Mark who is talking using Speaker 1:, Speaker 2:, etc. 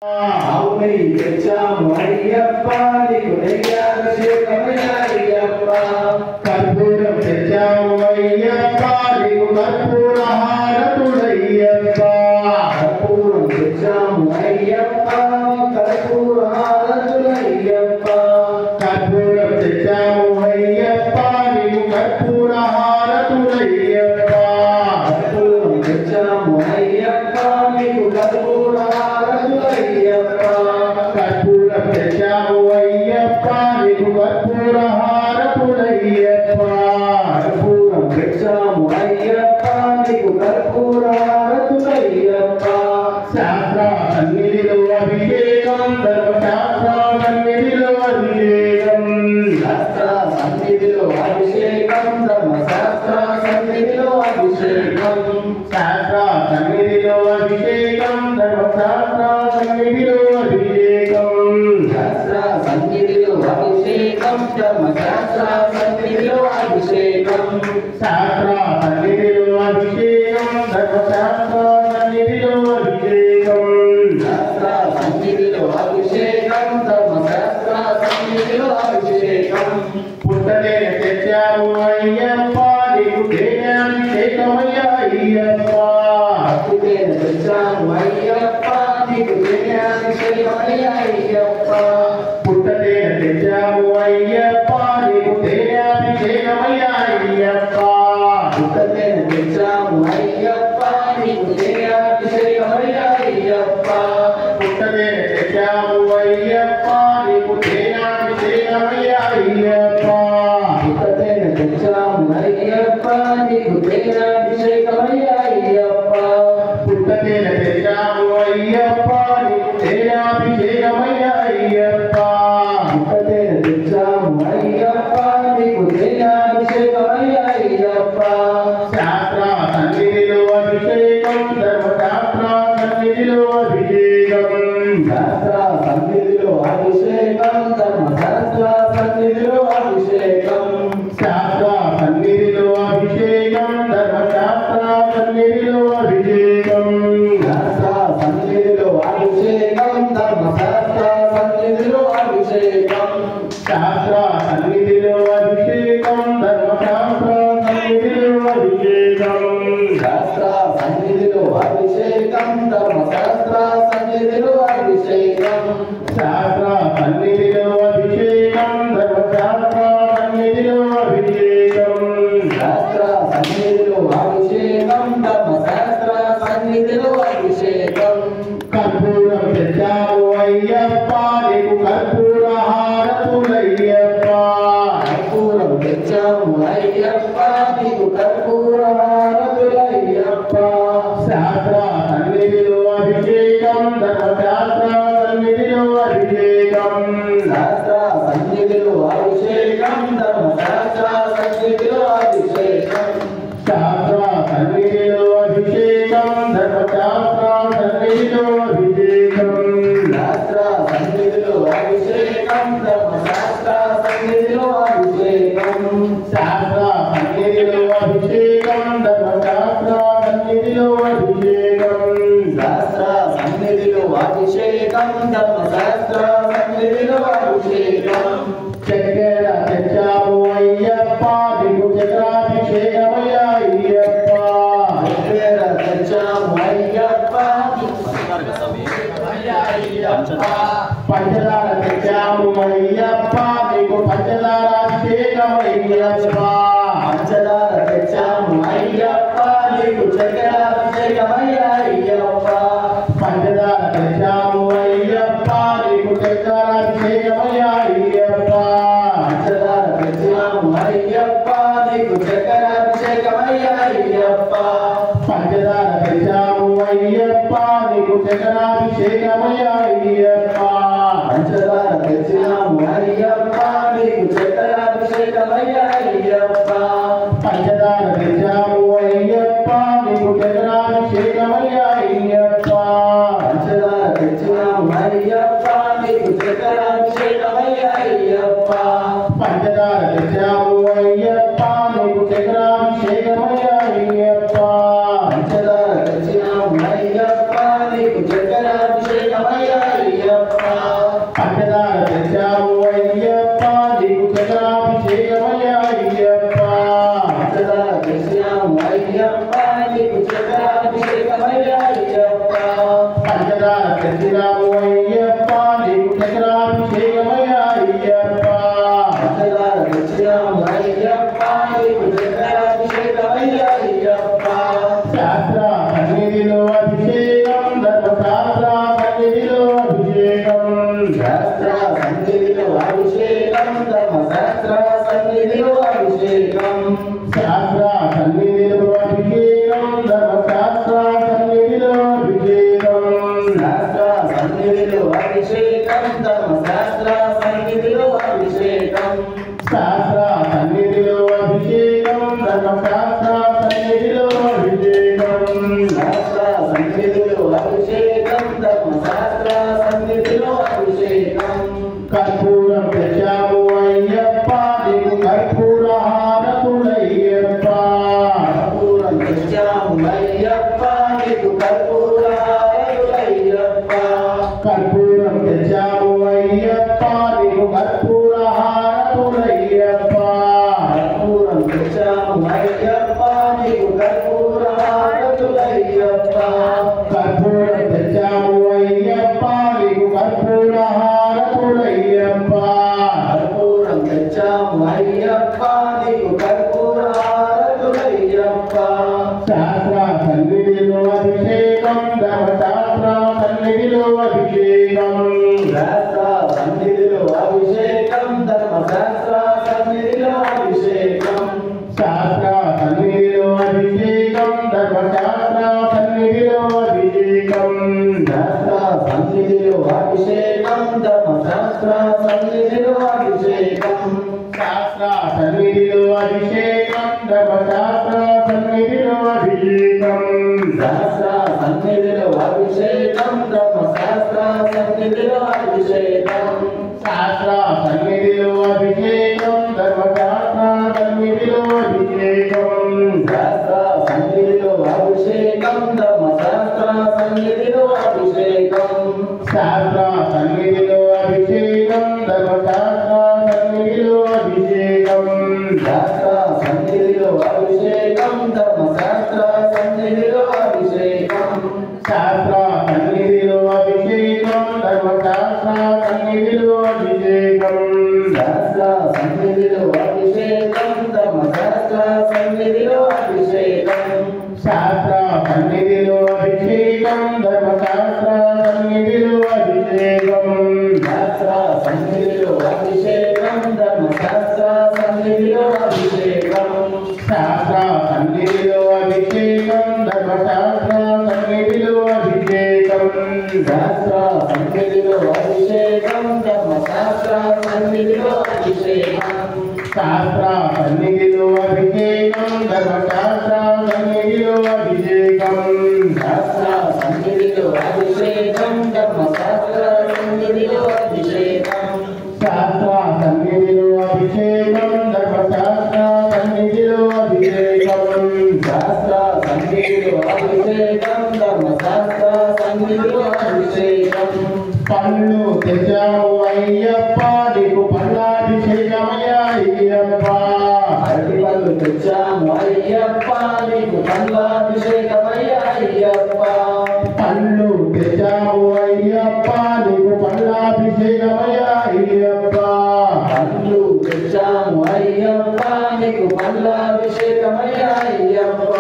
Speaker 1: అవునై తెచ్చాము అయ్యప్ప నీకు నెయ్యాభిషేకమయ్య అయ్యప్ప కర్పూరం తెచ్చాము అయ్యప్ప నీకు కర్పూర హారతుడయ్యప్ప కర్పూరం తెచ్చాము అయ్యప్ప కర్పూర హారతుడయ్యప్ప కర్పూరం తెచ్చాము అయ్యప్ప నీకు కర్పూర హారతుడయ్యప్ప కర్పూరం తెచ్చాము అయ్యప్ప నీకు కర్పూర కర్పూరం తెచ్చాము అయ్యప్ప నీకు కర్పూర హారతుడయ్యప్ప కర్పూరం తెచ్చాము అయ్యప్ప నీకు కర్పూర హారతుడయ్యప్ప శాస్త్ర సన్నిధిలో అభిషేకం ధర్మశాస్త్ర సన్నిధిలో అభిషేకం శాస్త్ర సన్నిధిలో అభిషేకం ధర్మశాస్త్ర సన్నిధిలో అభిషేకం శాస్త్ర సన్నిధిలో అభిషేకం ధర్మశాస్త్ర సన్నిధిలో అభిషేకం శాస్త్ర సన్నిధిలో అభిషేకం ధర్మశాస్త్ర సన్నిధిలో అభిషేకం శాస్త్ర సన్నిధిలో అభిషేకం ధర్మశాస్త్ర సన్నిధిలో అభిషేకం శాస్త్ర సన్నిధిలో అభిషేకం ధర్మశాస్త్ర సన్నిధిలో అభిషేకం పుట్టలేని తెచ్చాము అయ్యప్ప నీకు తేనాభిషేకమయ్య అయ్యప్ప పుట్టలేని తెచ్చాము అయ్యప్ప నీకు తేనాభిషేకమయ్య అయ్యప్ప పుట్టలేని తెచ్చాము అయ్యప్ప నీకు తేనాభిషేకమయ్య అయ్యప్ప పుట్టలేని తెచ్చాము అయ్యప్ప నీకు తేనాభిషేకమయ్య అయ్యప్ప పుట్టలేని తెచ్చాము అయ్యప్ప నీకు తేనాభిషేకమయ్య అయ్యప్ప పుట్టలేని తెచ్చాము అయ్యప్ప నీకు తేనాభిషేకమయ్య అయ్యప్ప పుట్టలేని తెచ్చాము అయ్యప్ప నీకు తేనాభిషేకమయ్య అయ్యప్ప పుట్టలేని తెచ్చాము అయ్యప్ప నీకు తేనాభిషేకమయ్య అయ్యప్ప శాస్త్ర సన్నిధిలో అభిషేకం ధర్మశాస్త్ర సన్నిధిలో అభిషేకం శాస్త్ర సన్నిధిలో అభిషేకం ధర్మశాస్త్ర సన్నిధిలో అభిషేకం శాస్త్ర సన్నిధిలో అభిషేకం ధర్మశాస్త్ర సన్నిధిలో అభిషేకం శాస్త్ర సన్నిధిలో అభిషేకం ధర్మశాస్త్ర సన్నిధిలో అభిషేకం శాస్త్ర సన్నిధిలో అభిషేకం ధర్మశాస్త్ర సన్నిధిలో అభిషేకం శాస్త్ర సన్నిధిలో అభిషేకం ధర్మశాస్త్ర సన్నిధిలో అభిషేకం శాస్త్ర సన్నిధిలో అభిషేకం ధర్మశాస్త్ర సన్నిధిలో అభిషేకం శాస్త్ర సన్నిధిలో అభిషేకం ధర్మశాస్త్ర సన్నిధిలో అభిషేకం కర్పూరం తెచ్చాము అయ్యప్ప నీకు కర్పూర హారతుడయ్యప్ప కర్పూరం తెచ్చాము అయ్యప్ప నీకు కర్పూర హారతుడయ్యప్ప శాస్త్ర సన్నిధిలో అభిషేకం ధర్మశాస్త్ర సన్నిధిలో అభిషేకం శాస్త్ర సన్నిధిలో అభిషేకం ధర్మశాస్త్ర సన్నిధిలో అభిషేకం శాస్త్ర సన్నిధిలో అభిషేకం ధర్మశాస్త్ర సన్నిధిలో అభిషేకం శాస్త్ర సన్నిధిలో అభిషేకం ధర్మశాస్త్ర సన్నిధిలో అభిషేకం శాస్త్ర సన్నిధిలో అభిషేకం ధర్మశాస్త్ర సన్నిధిలో అభిషేకం శాస్త్ర సన్నిధిలో అభిషేకం ధర్మశాస్త్ర సన్నిధిలో అభిషేకం చక్కెర తెచ్చాము అయ్యప్ప నీకు చక్రాభిషేకమయ్య అయ్యప్ప చక్కెర తెచ్చాము అయ్యప్ప పంచదార తెచ్చాము అయ్యప్ప నీకు పంచదారాభిషేకమయ్యప్ప పంచదార తెచ్చాము అయ్యప్ప నీకు చక్రాభిషేకమయ్య అయ్యప్ప పంచదార తెచ్చాము అయ్యప్ప నీకు చక్రాభిషేకమయ్య అయ్యప్ప పంచదార తెచ్చాము అయ్యప్ప నీకు చక్రాభిషేకమయ్య అయ్యప్ప పంచదార తెచ్చాము అయ్యప్ప నీకు చక్రాభిషేకమయ్య అయ్యప్ప పంచదార తెచ్చాము అయ్యప్ప నీకు చక్రాభిషేకమయ్య అయ్యప్ప పంచదార తెచ్చాము అయ్యప్ప నీకు చక్రాభిషేకమయ్య అయ్యప్ప పంచదార తెచ్చాము అయ్యప్ప నీకు చక్రాభిషేకమయ్య అయ్యప్ప పంచదార తెచ్చాము అయ్యప్ప నీకు చక్రాభిషేకమయ్య అయ్యప్ప పంచదార తెచ్చాము అయ్యప్ప నీకు చక్రాభిషేకమయ్య తెచ్చినాము అయ్యప్ప నీకు చక్రాభిషేకమయ్యా అయ్యప్ప పంచదార తెచ్చినాము అయ్యప్ప నీకు చక్రాభిషేకమయ్యా అయ్యప్ప శాస్త్ర సన్నిధిలో అభిషేకం ధర్మశాస్త్ర సన్నిధిలో అభిషేకం శాస్త్ర సన్నిధిలో అభిషేకం ధర్మశాస్త్ర సన్నిధిలో అభిషేకం శాస్త్ర సన్నిధిలో అభిషేకం ధర్మశాస్త్ర సన్నిధిలో అభిషేకం శాస్త్ర సన్నిధిలో అభిషేకం ధర్మశాస్త్ర సన్నిధిలో అభిషేకం శాస్త్ర సన్నిధిలో అభిషేకం ధర్మశాస్త్ర సన్నిధిలో అభిషేకం శాస్త్ర సన్నిధిలో అభిషేకం ధర్మశాస్త్ర సన్నిధిలో అభిషేకం కర్పూరం తెచ్చాము అయ్యప్ప నీకు కర్పూర హారతులయ్యప్ప కర్పూరం తెచ్చాము అయ్యప్ప నీకు కర్పూర హారతులయ్యప్ప కర్పూరం తెచ్చాము అయ్యప్ప నీకు కర్పూర హారతులయ్యప్ప కర్పూరం తెచ్చాము అయ్యప్ప నీకు కర్పూర హారతులయ్యప్ప కర్పూరం తెచ్చాము అయ్యప్ప నీకు కర్పూర హారతులయ్యప్ప కర్పూరం తెచ్చాము అయ్యప్ప నీకు కర్పూర హారతులయ్యప్ప శాస్త్ర సన్నిధిలో అభిషేకం ధర్మశాస్త్ర సన్నిధిలో అభిషేకం శాస్త్ర సన్నిధిలో అభిషేకం ధర్మశాస్త్ర సన్నిధిలో అభిషేకం శాస్త్ర సన్నిధిలో అభిషేకం ధర్మశాస్త్ర సన్నిధిలో అభిషేకం శాస్త్ర సన్నిధిలో అభిషేకం ధర్మశాస్త్ర సన్నిధిలో అభిషేకం శాస్త్ర సన్నిధిలో అభిషేకం ధర్మశాస్త్ర సన్నిధిలో అభిషేకం శాస్త్ర సన్నిధిలో అభిషేకం ధర్మశాస్త్ర సన్నిధిలో అభిషేకం శాస్త్ర సన్నిధిలో అభిషేకం ధర్మశాస్త్ర సన్నిధిలో అభిషేకం శాస్త్ర సన్నిధిలో అభిషేకం ధర్మశాస్త్ర సన్నిధిలో అభిషేకం శాస్త్ర సన్నిధిలో అభిషేకం ధర్మశాస్త్ర సన్నిధిలో అభిషేకం శాస్త్ర సన్నిధిలో అభిషేకం ధర్మశాస్త్ర సన్నిధిలో అభిషేకం శాస్త్ర సన్నిధిలో అభిషేకం ధర్మశాస్త్ర సన్నిధిలో అభిషేకం శాస్త్ర సన్నిధిలో అభిషేకం ధర్మశాస్త్ర సన్నిధిలో అభిషేకం శాస్త్ర సన్నిధిలో అభిషేకం ధర్మశాస్త్ర సన్నిధిలో అభిషేకం శాస్త్ర సన్నిధిలో అభిషేకం ధర్మశాస్త్ర సన్నిధిలో అభిషేకం శాస్త్ర సన్నిధిలో అభిషేకం ధర్మశాస్త్ర సన్నిధిలో అభిషేకం శాస్త్ర సన్నిధిలో అభిషేకం ధర్మశాస్త్ర సన్నిధిలో అభిషేకం శాస్త్ర సన్నిధిలో అభిషేకం ధర్మశాస్త్ర సన్నిధిలో అభిషేకం శాస్త్ర సన్నిధిలో అభిషేకం ధర్మశాస్త్ర సన్నిధిలో అభిషేకం శాస్త్ర సన్నిధిలో అభిషేకం ధర్మశాస్త్ర సన్నిధిలో అభిషేకం శాస్త్ర సన్నిధిలో అభిషేకం ధర్మశాస్త్ర సన్నిధిలో అభిషేకం పళ్ళు తెచ్చాము అయ్యప్ప నీకు పళ్ళాభిషేకమయ్యా అయ్యప్ప అరటి పళ్ళు తెచ్చాము అయ్యప్ప నీకు పళ్ళాభిషేకమయ్యా అయ్యప్ప పళ్ళు తెచ్చాము అయ్యప్ప నీకు పళ్ళాభిషేకమయ్యా అయ్యప్ప పళ్ళు తెచ్చాము అయ్యప్ప నీకు పళ్ళాభిషేకమయ్యా అయ్యప్ప